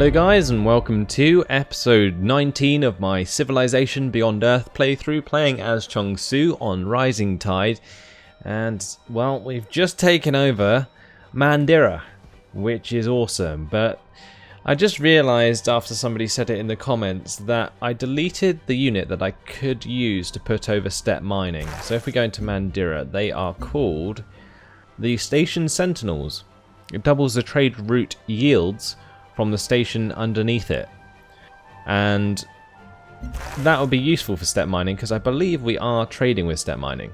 Hello guys, and welcome to episode 19 of my Civilization Beyond Earth playthrough, playing as Chungsu on Rising Tide. And, well, we've just taken over Mandira, which is awesome, but I just realised after somebody said it in the comments that I deleted the unit that I could use to put over steppe mining. So if we go into Mandira, they are called the Station Sentinels. It doubles the trade route yields from the station underneath it, and that would be useful for steppe mining because I believe we are trading with steppe mining.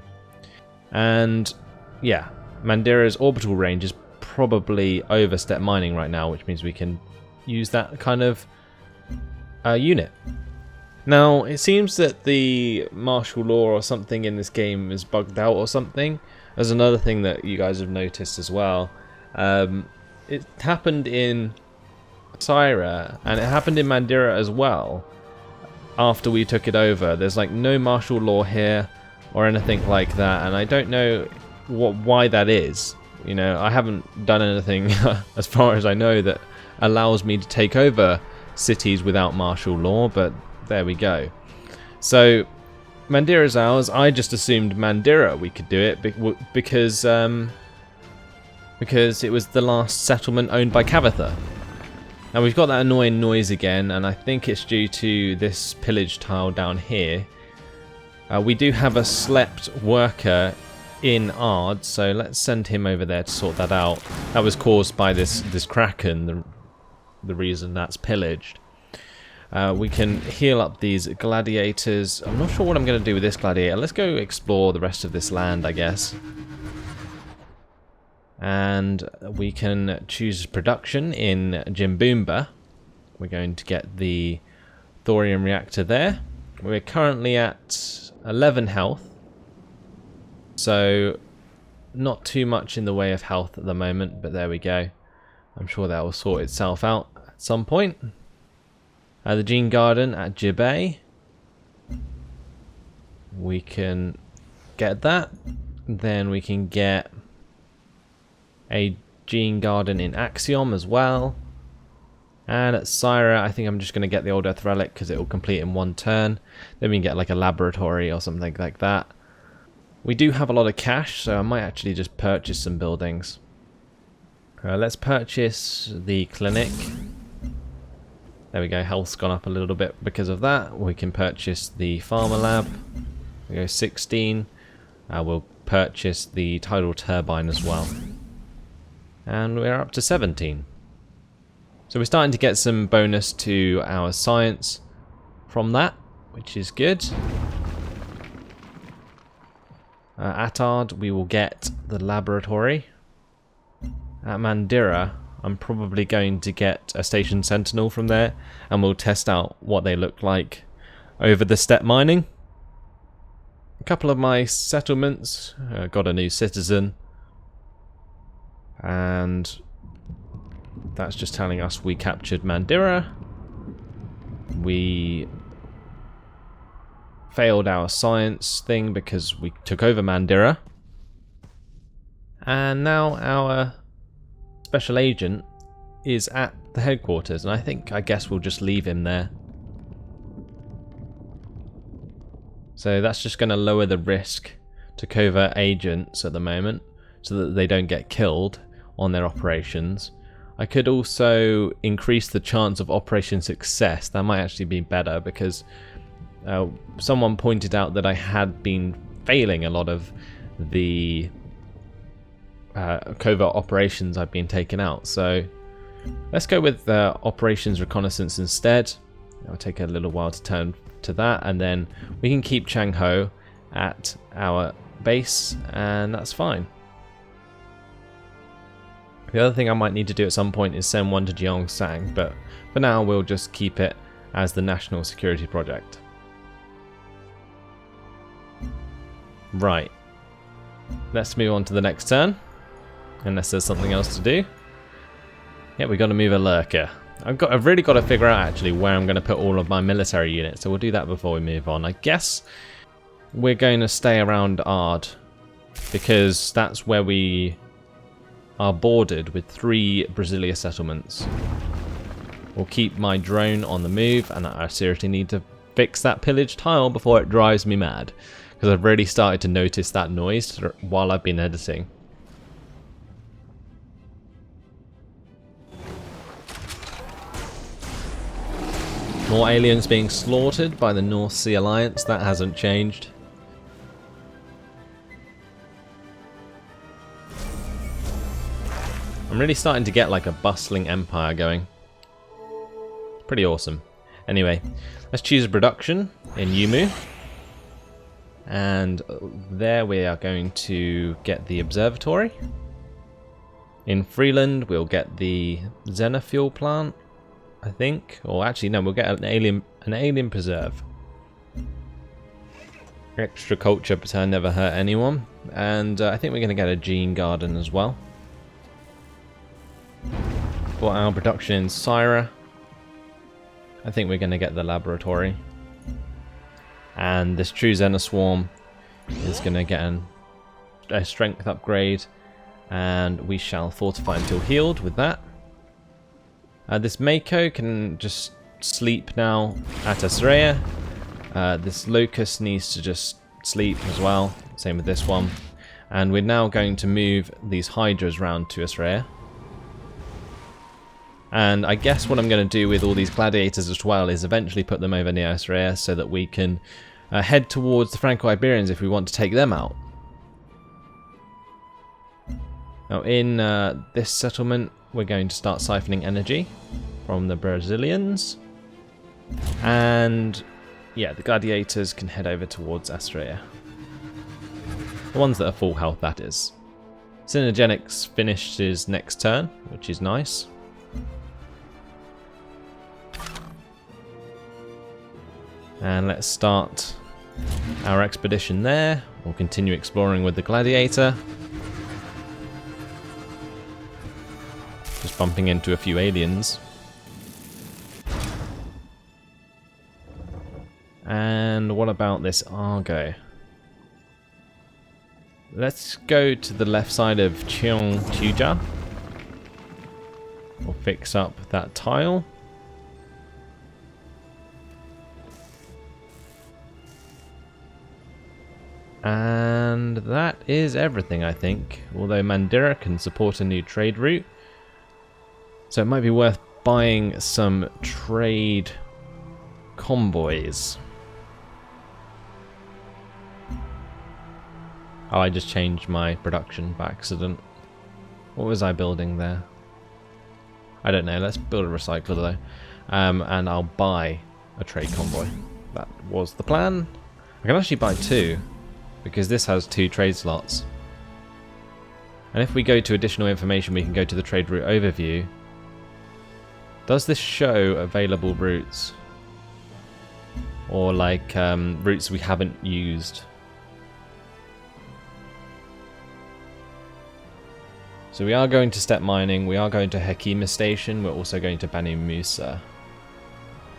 And yeah, Mandira's orbital range is probably over steppe mining right now, which means we can use that kind of unit. Now it seems that the martial law or something in this game is bugged out or something. There's another thing that you guys have noticed as well. It happened in Syra, and it happened in Mandira as well after we took it over. There's like no martial law here or anything like that, and I don't know why that is. You know, I haven't done anything as far as I know that allows me to take over cities without martial law, but there we go. So Mandira's ours. I just assumed Mandira we could do it because it was the last settlement owned by Cavitha. Now we've got that annoying noise again, and I think it's due to this pillage tile down here. We do have a slept worker in Ard, so let's send him over there to sort that out. That was caused by this kraken, the reason that's pillaged. We can heal up these gladiators. I'm not sure what I'm going to do with this gladiator. Let's go explore the rest of this land, I guess. And we can choose production in Jimboomba. We're going to get the thorium reactor there. We're currently at 11 health, so not too much in the way of health at the moment, but there we go. I'm sure that will sort itself out at some point. The Gene Garden at Jibay. We can get that. Then we can get a Gene Garden in Axiom as well. And at Syra, I think I'm just going to get the Old Earth Relic because it will complete in one turn. Then we can get like a laboratory or something like that. We do have a lot of cash, so I might actually just purchase some buildings. Let's purchase the clinic. There we go, health's gone up a little bit because of that. We can purchase the farmer lab. We go 16. We'll purchase the tidal turbine as well. And we're up to 17. So we're starting to get some bonus to our science from that, which is good. At Ard, we will get the laboratory. At Mandira, I'm probably going to get a station sentinel from there, and we'll test out what they look like over the steppe mining. A couple of my settlements, got a new citizen. And that's just telling us we captured Mandira. We failed our science thing because we took over Mandira. And now our special agent is at the headquarters, and I guess we'll just leave him there. So that's just going to lower the risk to covert agents at the moment so that they don't get killed on their operations. I could also increase the chance of operation success. That might actually be better because someone pointed out that I had been failing a lot of the covert operations I've been taking out. So let's go with operations reconnaissance instead. It'll take a little while to turn to that, and then we can keep Chang Ho at our base, and that's fine. The other thing I might need to do at some point is send one to Gyeongsang, but for now we'll just keep it as the national security project. Right. Let's move on to the next turn, unless there's something else to do. Yeah, we've got to move a lurker. I've really got to figure out actually where I'm going to put all of my military units, so we'll do that before we move on. I guess we're going to stay around Ard because that's where we are bordered with 3 Brasilia settlements. We'll keep my drone on the move, and I seriously need to fix that pillage tile before it drives me mad, because I've really started to notice that noise while I've been editing. More aliens being slaughtered by the North Sea Alliance, that hasn't changed. I'm really starting to get like a bustling empire going. Pretty awesome. Anyway, let's choose a production in Yumu. And there we are going to get the observatory. In Freeland we'll get the Xenofuel plant, I think. Or actually no, we'll get an alien preserve. Extra culture but never hurt anyone. And I think we're going to get a gene garden as well. For our production in Syra, I think we're going to get the laboratory. And this true Xenoswarm is going to get a strength upgrade. And we shall fortify until healed with that. This Mako can just sleep now at Asrea. This Locust needs to just sleep as well. Same with this one. And we're now going to move these Hydras round to Asrea. And I guess what I'm going to do with all these gladiators as well is eventually put them over near Asrea so that we can head towards the Franco-Iberians if we want to take them out. Now in this settlement we're going to start siphoning energy from the Brazilians. And yeah, the gladiators can head over towards Astrea. The ones that are full health, that is. Synergenics finished his next turn, which is nice. And let's start our expedition there. We'll continue exploring with the gladiator. Just bumping into a few aliens. And what about this Argo? Let's go to the left side of Chungsu. We'll fix up that tile. And that is everything, I think. Although Mandira can support a new trade route. So it might be worth buying some trade convoys. Oh, I just changed my production by accident. What was I building there? I don't know. Let's build a recycler though. And I'll buy a trade convoy. That was the plan. I can actually buy two, because this has 2 trade slots. And if we go to additional information, we can go to the trade route overview. Does this show available routes? Or like routes we haven't used? So we are going to Step Mining, we are going to Hekima Station, we're also going to Banu Musa.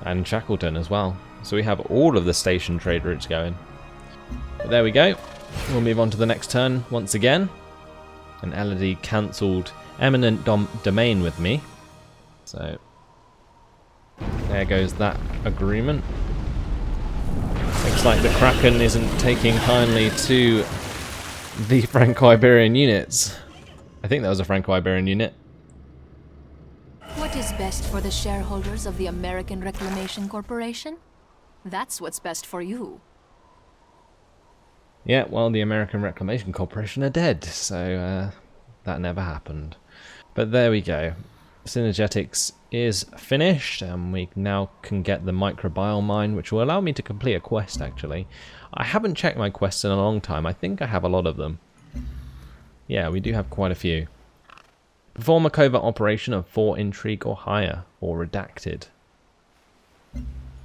And Shackleton as well. So we have all of the station trade routes going. But there we go. We'll move on to the next turn once again. And Elodie cancelled Eminent Domain with me. So there goes that agreement. Looks like the Kraken isn't taking kindly to the Franco-Iberian units. I think that was a Franco-Iberian unit. What is best for the shareholders of the American Reclamation Corporation? That's what's best for you. Yeah, well, the American Reclamation Corporation are dead, so that never happened. But there we go. Synergetics is finished, and we now can get the microbiome mine, which will allow me to complete a quest, actually. I haven't checked my quests in a long time. I think I have a lot of them. Yeah, we do have quite a few. Perform a covert operation of 4 intrigue or higher, or redacted.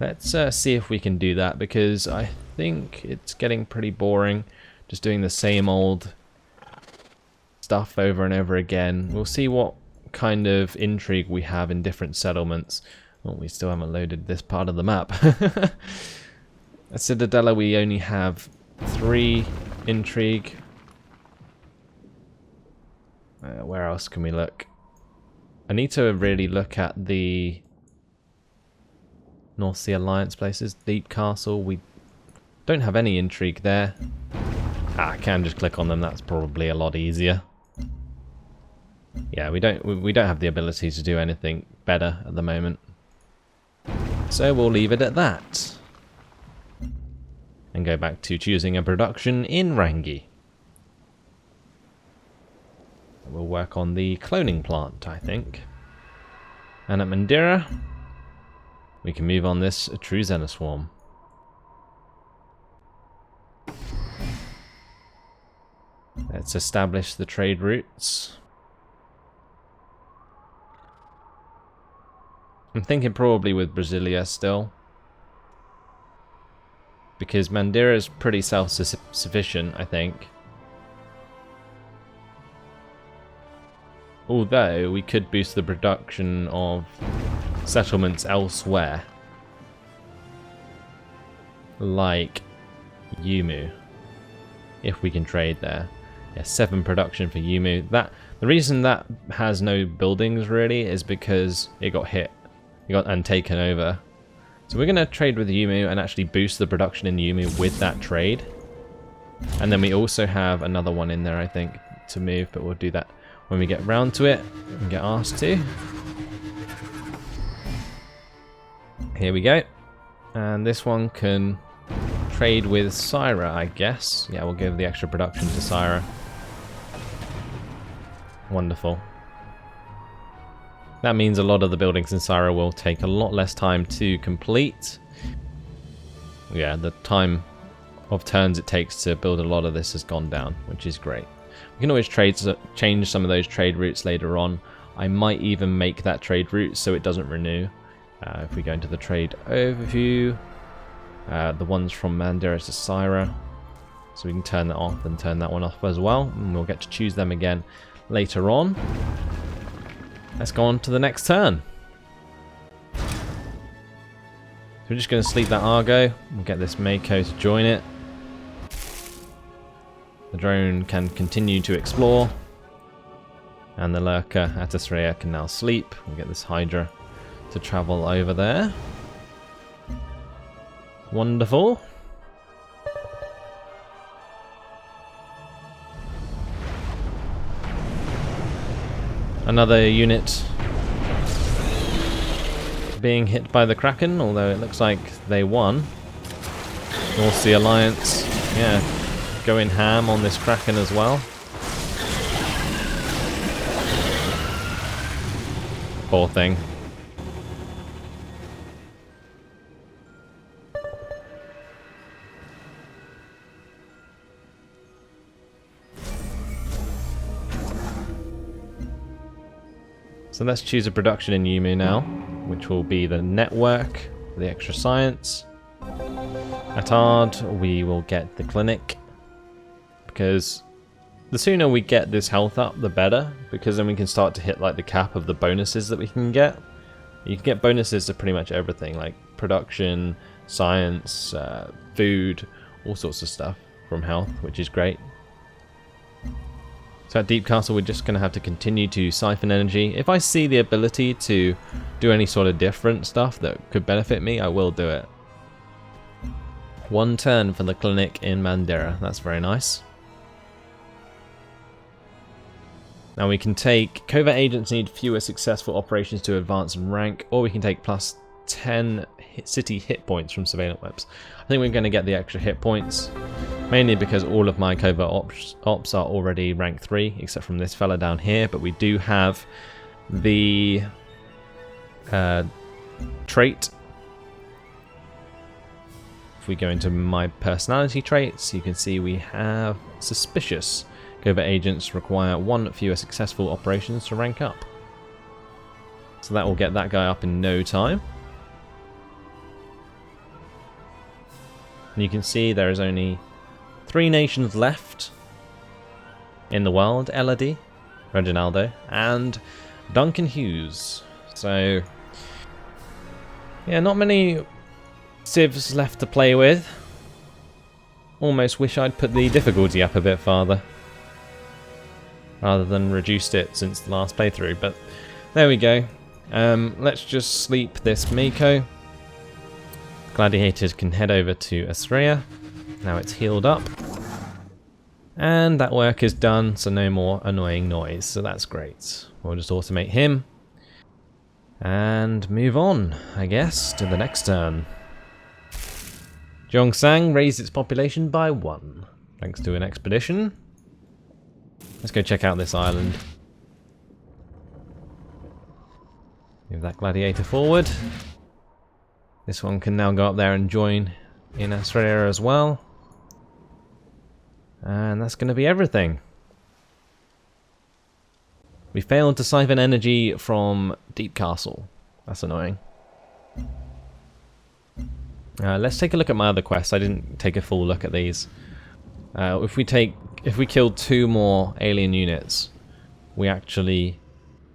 Let's see if we can do that, because I think it's getting pretty boring just doing the same old stuff over and over again. We'll see what kind of intrigue we have in different settlements. Oh, we still haven't loaded this part of the map. At Citadella we only have 3 intrigue. Where else can we look? I need to really look at the North Sea Alliance places. Deep Castle. We don't have any intrigue there. I can just click on them. That's probably a lot easier. Yeah, we don't have the ability to do anything better at the moment. So we'll leave it at that. And go back to choosing a production in Rangi. We'll work on the cloning plant, I think. And at Mandira, we can move on this true Xenoswarm. Let's establish the trade routes. I'm thinking probably with Brasilia still. Because Mandira is pretty self-sufficient, I think. Although, we could boost the production of settlements elsewhere. Like Yumu. If we can trade there. Yeah, 7 production for Yumu. The reason that has no buildings really is because it got hit. It got taken over. So we're going to trade with Yumu and actually boost the production in Yumu with that trade. And then we also have another one in there, I think, to move, but we'll do that when we get round to it and get asked to. Here we go. And this one can trade with Syra, I guess. Yeah, we'll give the extra production to Syra. Wonderful. That means a lot of the buildings in Syra will take a lot less time to complete. Yeah, the time of turns it takes to build a lot of this has gone down, which is great. We can always change some of those trade routes later on. I might even make that trade route so it doesn't renew. If we go into the trade overview, the ones from Mandira to Syra, so we can turn that off and turn that one off as well, and we'll get to choose them again later on. Let's go on to the next turn. So we're just going to sleep that Argo. We'll get this Mako to join it. The drone can continue to explore. And the Lurker Atasreya can now sleep. We'll get this Hydra to travel over there. Wonderful. Another unit being hit by the Kraken, although it looks like they won. North Sea Alliance, yeah, going ham on this Kraken as well. Poor thing. So let's choose a production in Yumu now, which will be the network, the extra science. At Ard, we will get the clinic, because the sooner we get this health up, the better, because then we can start to hit like the cap of the bonuses that we can get. You can get bonuses to pretty much everything, like production, science, food, all sorts of stuff from health, which is great. So at Deep Castle, we're just going to have to continue to siphon energy. If I see the ability to do any sort of different stuff that could benefit me, I will do it. 1 turn for the clinic in Mandira. That's very nice. Now we can take covert agents need fewer successful operations to advance in rank, or we can take plus 10 city hit points from surveillance webs. I think we're going to get the extra hit points, mainly because all of my covert ops are already rank 3, except from this fella down here, but we do have the trait. If we go into my personality traits, you can see we have suspicious. Covert agents require 1 fewer successful operations to rank up. So that will get that guy up in no time. And you can see there is only 3 nations left in the world: Elodie, Reginaldo, and Duncan Hughes. So, yeah, not many civs left to play with. Almost wish I'd put the difficulty up a bit farther, rather than reduced it since the last playthrough, but there we go. Let's just sleep this Mako. Gladiators can head over to Brasilia. Now it's healed up. And that work is done, so no more annoying noise. So that's great. We'll just automate him. And move on, I guess, to the next turn. Gyeongsang raised its population by 1, thanks to an expedition. Let's go check out this island. Move that gladiator forward. This one can now go up there and join in Australia as well. And that's going to be everything. We failed to siphon energy from Deep Castle. That's annoying. Let's take a look at my other quests. I didn't take a full look at these. If we kill 2 more alien units, we actually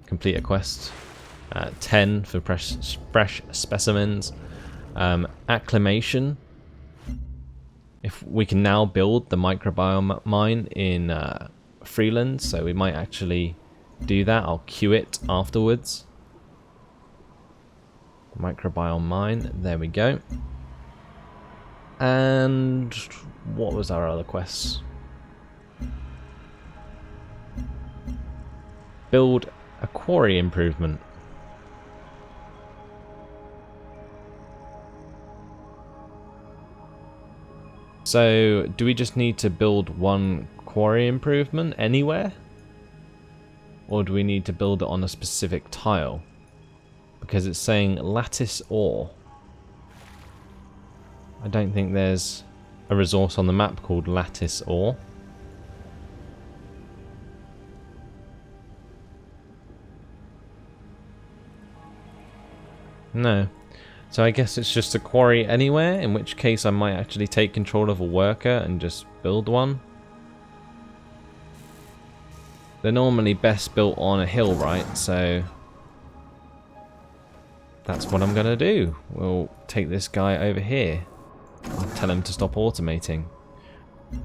complete a quest. 10 for fresh specimens. Acclimation. If we can now build the microbiome mine in Freeland, so we might actually do that. I'll queue it afterwards. Microbiome mine. There we go. And what was our other quests? Build a quarry improvement. So, do we just need to build 1 quarry improvement anywhere? Or do we need to build it on a specific tile? Because it's saying lattice ore. I don't think there's a resource on the map called lattice ore. No. So I guess it's just a quarry anywhere, in which case I might actually take control of a worker and just build one. They're normally best built on a hill, right? So that's what I'm gonna do. We'll take this guy over here. I'll tell him to stop automating.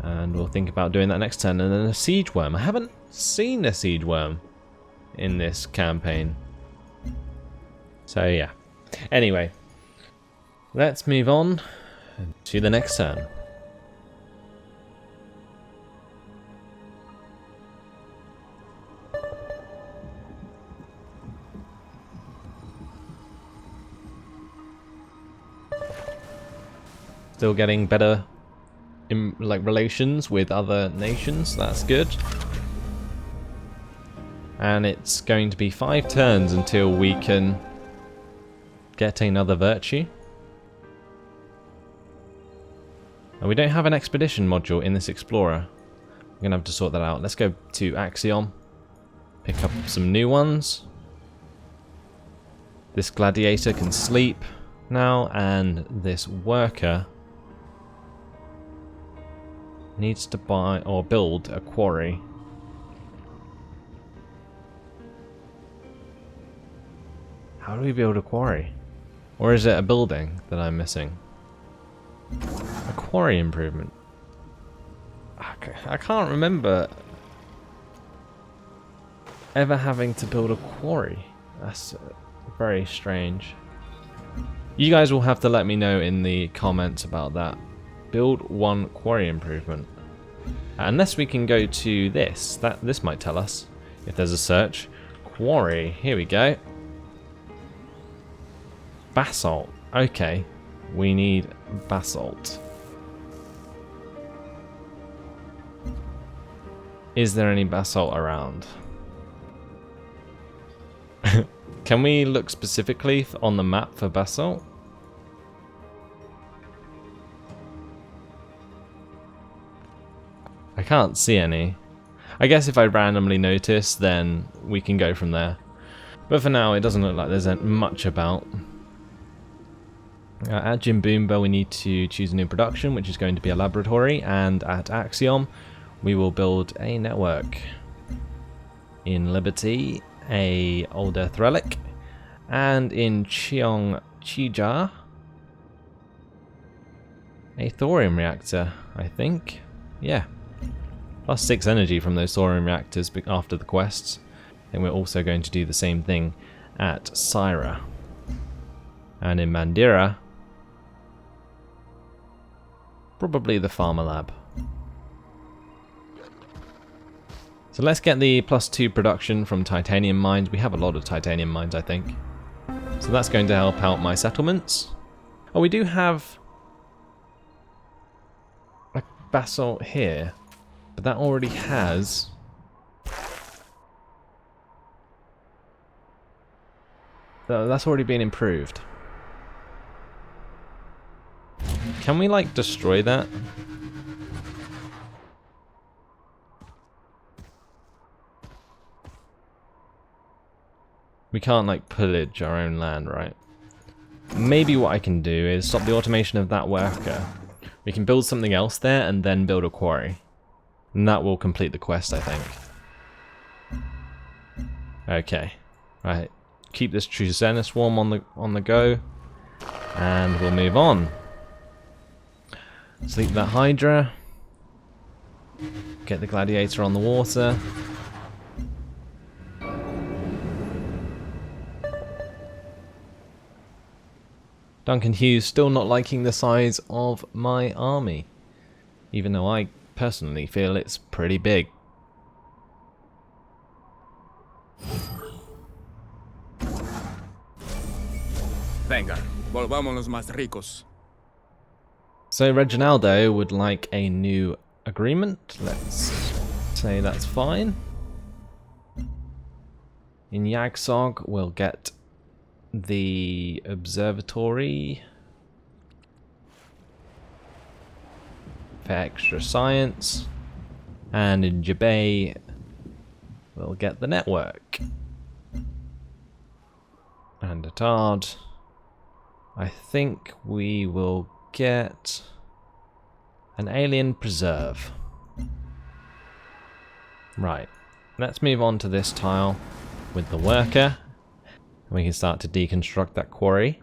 And we'll think about doing that next turn. And then a siege worm. I haven't seen a siege worm in this campaign. So yeah. Anyway, let's move on to the next turn. Still getting better in relations with other nations. That's good. And it's going to be 5 turns until we can get another virtue. And we don't have an expedition module in this explorer. We're gonna have to sort that out. Let's go to Axiom. Pick up some new ones. This gladiator can sleep now, and this worker needs to buy or build a quarry. How do we build a quarry? Or is it a building that I'm missing? A quarry improvement. I can't remember ever having to build a quarry. That's very strange. You guys will have to let me know in the comments about that. Build 1 quarry improvement. Unless we can go to this. This might tell us if there's a search. Quarry. Here we go. Basalt. Okay. We need basalt. Is there any basalt around? Can we look specifically on the map for basalt? I can't see any. I guess if I randomly notice, then we can go from there. But for now, it doesn't look like there's much about. At Jimboomba, we need to choose a new production, which is going to be a laboratory. And at Axiom, we will build a network. In Liberty, a Old Earth Relic. And in Cheongchija, a thorium reactor, I think. Yeah. Plus 6 energy from those thorium reactors after the quests. And we're also going to do the same thing at Syra. And in Mandira, Probably the farmer lab. So let's get the +2 production from titanium mines. We have a lot of titanium mines, I think. So that's going to help out my settlements. Oh, we do have a basalt here, but that already has... That's already been improved. Can we, like, destroy that? We can't, like, pillage our own land, right? Maybe what I can do is stop the automation of that worker. We can build something else there and then build a quarry. And that will complete the quest, I think. Okay. Right. Keep this Chungsu swarm on the go. And we'll move on. Sleep that Hydra. Get the Gladiator on the water. Duncan Hughes still not liking the size of my army, even though I personally feel it's pretty big. Venga, volvámonos más ricos. So Reginaldo would like a new agreement. Let's say that's fine. In Yagsog, we'll get the observatory for extra science, and in Jabay we'll get the network. And at Ard, I think we will get an alien preserve. Right, let's move on to this tile with the worker. We can start to deconstruct that quarry.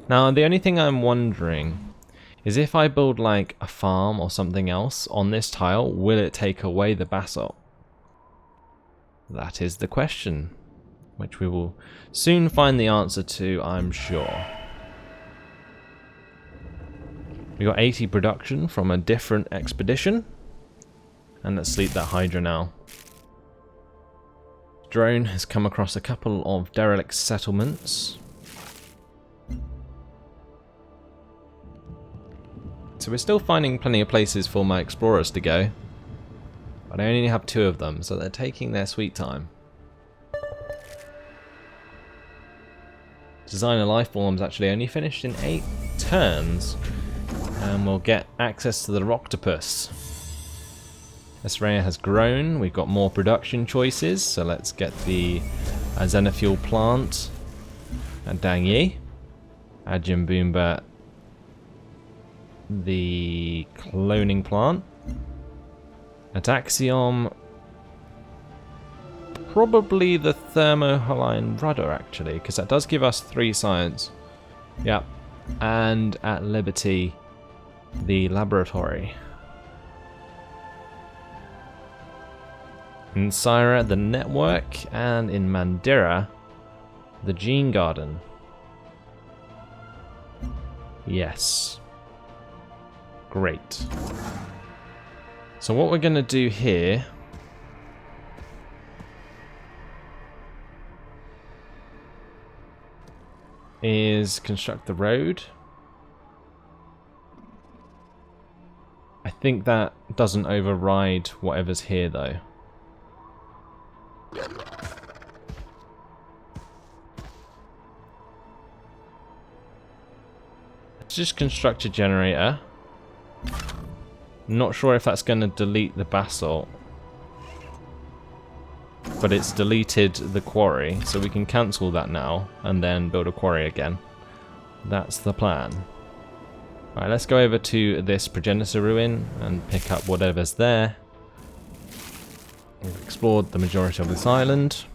Now, the only thing I'm wondering is if I build like a farm or something else on this tile, will it take away the basalt? That is the question, which we will soon find the answer to, I'm sure. We got 80 production from a different expedition. And let's sleep that Hydra now. Drone has come across a couple of derelict settlements. So we're still finding plenty of places for my explorers to go. But I only have 2 of them, so they're taking their sweet time. Design of life forms actually only finished in 8 turns. And we'll get access to the Roctopus. Esrea has grown, we've got more production choices, so let's get the Xenofuel plant at Dangyi. Ajin Boomba, the cloning plant. At Axiom, probably the Thermohaline rudder actually, because that does give us 3 science. Yep. And at Liberty, the laboratory. In Syra, the network, and in Mandira, the gene garden. Yes. Great. So what we're going to do here is construct the road. I think that doesn't override whatever's here though. Let's just construct a generator. Not sure if that's going to delete the basalt, but it's deleted the quarry, so we can cancel that now and then build a quarry again. That's the plan. Alright, let's go over to this progenitor ruin and pick up whatever's there. We've explored the majority of this island.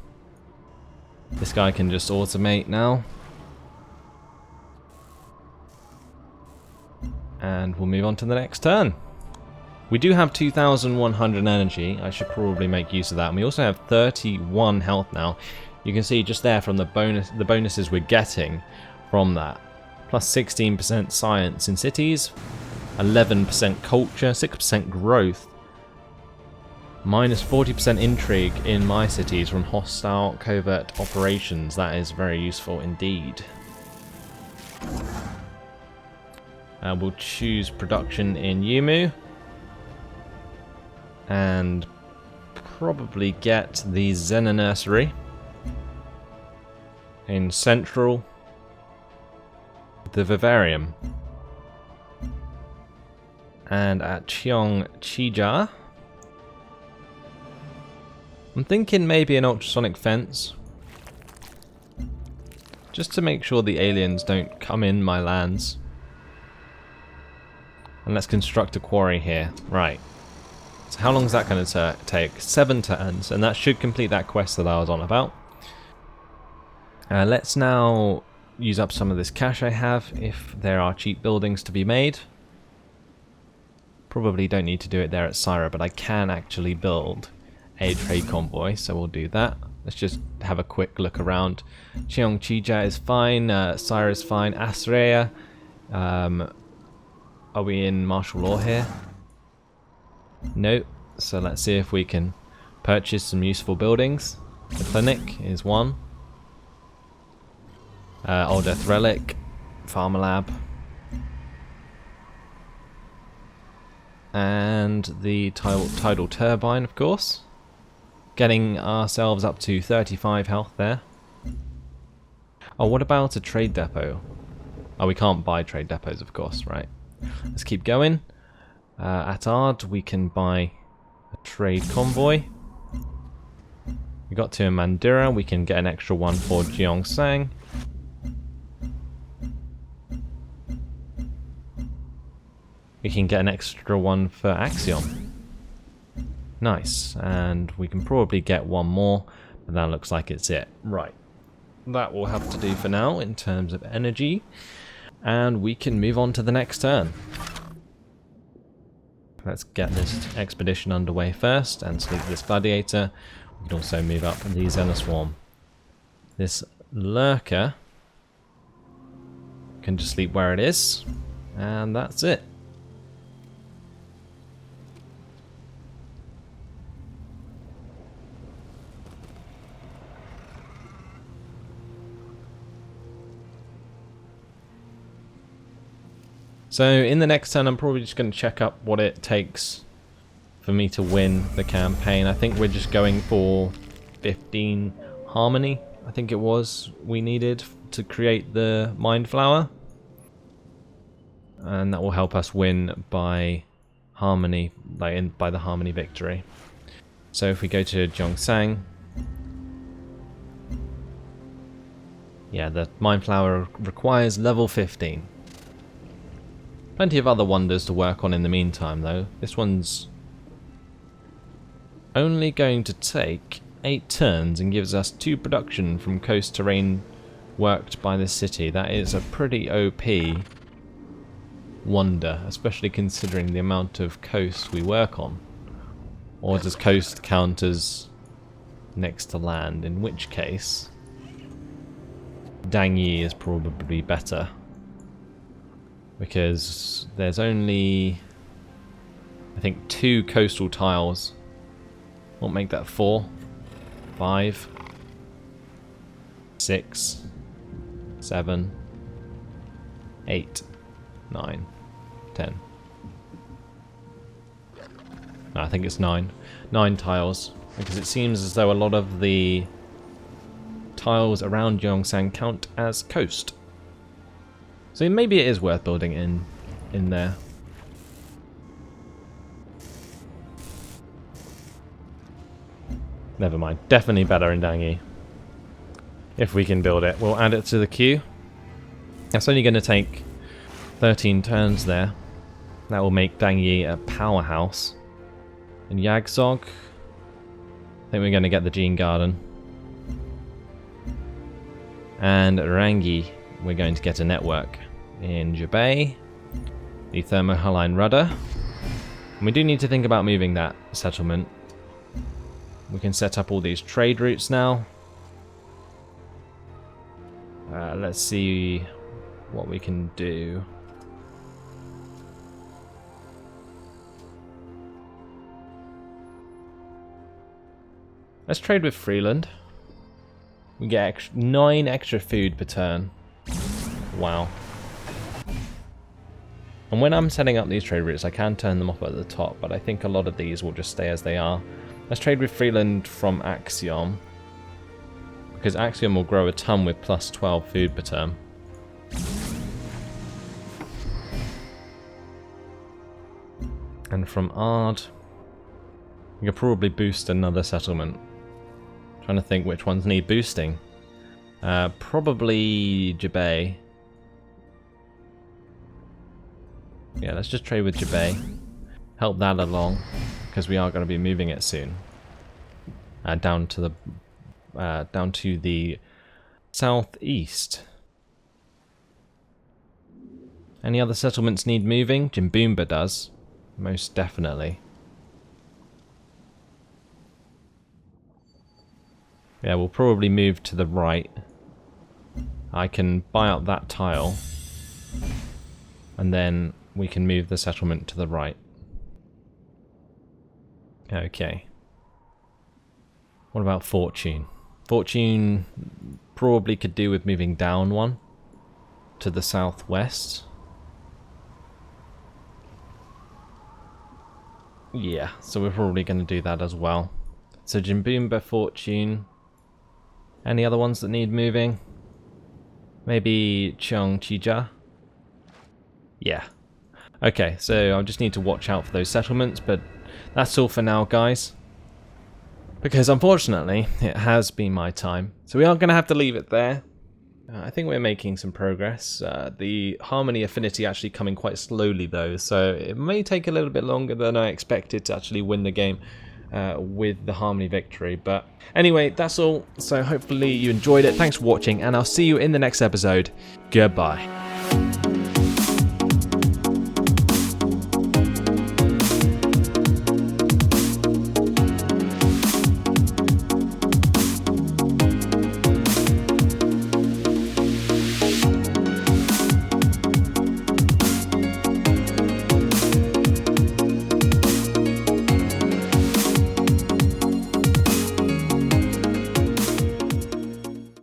This guy can just automate now. And we'll move on to the next turn. We do have 2,100 energy. I should probably make use of that. And we also have 31 health now. You can see just there from the bonuses we're getting from that. Plus 16% science in cities, 11% culture, 6% growth, minus 40% intrigue in my cities from hostile covert operations. That is very useful indeed. We'll choose production in Yumu and probably get the Zena Nursery in Central, the Vivarium, and at Cheongchija I'm thinking maybe an ultrasonic fence, just to make sure the aliens don't come in my lands. And let's construct a quarry here. Right. So how long is that going to take? 7 turns, and that should complete that quest that I was on about. Let's now use up some of this cash I have, if there are cheap buildings to be made. Probably don't need to do it there at Syra, but I can actually build a trade convoy, so we'll do that. Let's just have a quick look around. Cheongchija is fine, Syra is fine, Asreya. Are we in martial law here? Nope. So let's see if we can purchase some useful buildings. The clinic is one. Old Earth Relic, Pharma Lab, and the tidal turbine, of course. Getting ourselves up to 35 health there. Oh, what about a trade depot? Oh, we can't buy trade depots, of course, right? Let's keep going. At Ard, we can buy a trade convoy. We got to Mandira, we can get an extra one for Gyeongsang. We can get an extra one for Axiom. Nice, and we can probably get one more, but that looks like it's it. Right, that will have to do for now in terms of energy, and we can move on to the next turn. Let's get this expedition underway first and sleep this gladiator. We can also move up the Xena Swarm. This lurker can just sleep where it is, and that's it. So in the next turn I'm probably just going to check up what it takes for me to win the campaign. I think we're just going for 15 harmony, I think it was, we needed to create the Mind Flower. And that will help us win by harmony, by the harmony victory. So if we go to Gyeongsang, yeah, the Mind Flower requires level 15. Plenty of other wonders to work on in the meantime, though. This one's only going to take 8 turns and gives us 2 production from coast terrain worked by the city. That is a pretty OP wonder, especially considering the amount of coast we work on. Or does coast count as next to land? In which case, Dangyi is probably better. Because there's only, I think, 2 coastal tiles. What make that 4, 5, 6, 7, 8, 9, 10. No, I think it's 9. 9 tiles. Because it seems as though a lot of the tiles around Gyeongsang count as coast. So maybe it is worth building in there. Never mind. Definitely better in Dangyi. If we can build it. We'll add it to the queue. That's only going to take 13 turns there. That will make Dangyi a powerhouse. In Yagsog, I think we're going to get the Gene Garden. And Rangi, we're going to get a network. In Jabay, the thermohaline rudder. And we do need to think about moving that settlement. We can set up all these trade routes now. Let's see what we can do. Let's trade with Freeland. We get 9 extra food per turn. Wow. And when I'm setting up these trade routes, I can turn them off at the top, but I think a lot of these will just stay as they are. Let's trade with Freeland from Axiom, because Axiom will grow a ton with plus 12 food per turn. And from Ard, we could probably boost another settlement. Trying to think which ones need boosting. Probably Jabay. Yeah, let's just trade with Jabay. Help that along, because we are going to be moving it soon. Down to the southeast. Any other settlements need moving? Jimboomba does, most definitely. Yeah, we'll probably move to the right. I can buy up that tile, and then we can move the settlement to the right. Okay. What about Fortune? Fortune probably could do with moving down one to the southwest. Yeah, so we're probably going to do that as well. So Jimboomba, Fortune. Any other ones that need moving? Maybe Cheongchija? Yeah. Okay, so I just need to watch out for those settlements, but that's all for now, guys. Because unfortunately, it has been my time. So we are going to have to leave it there. I think we're making some progress. The Harmony Affinity actually coming quite slowly though, so it may take a little bit longer than I expected to actually win the game with the Harmony victory. But anyway, that's all. So hopefully you enjoyed it. Thanks for watching, and I'll see you in the next episode. Goodbye.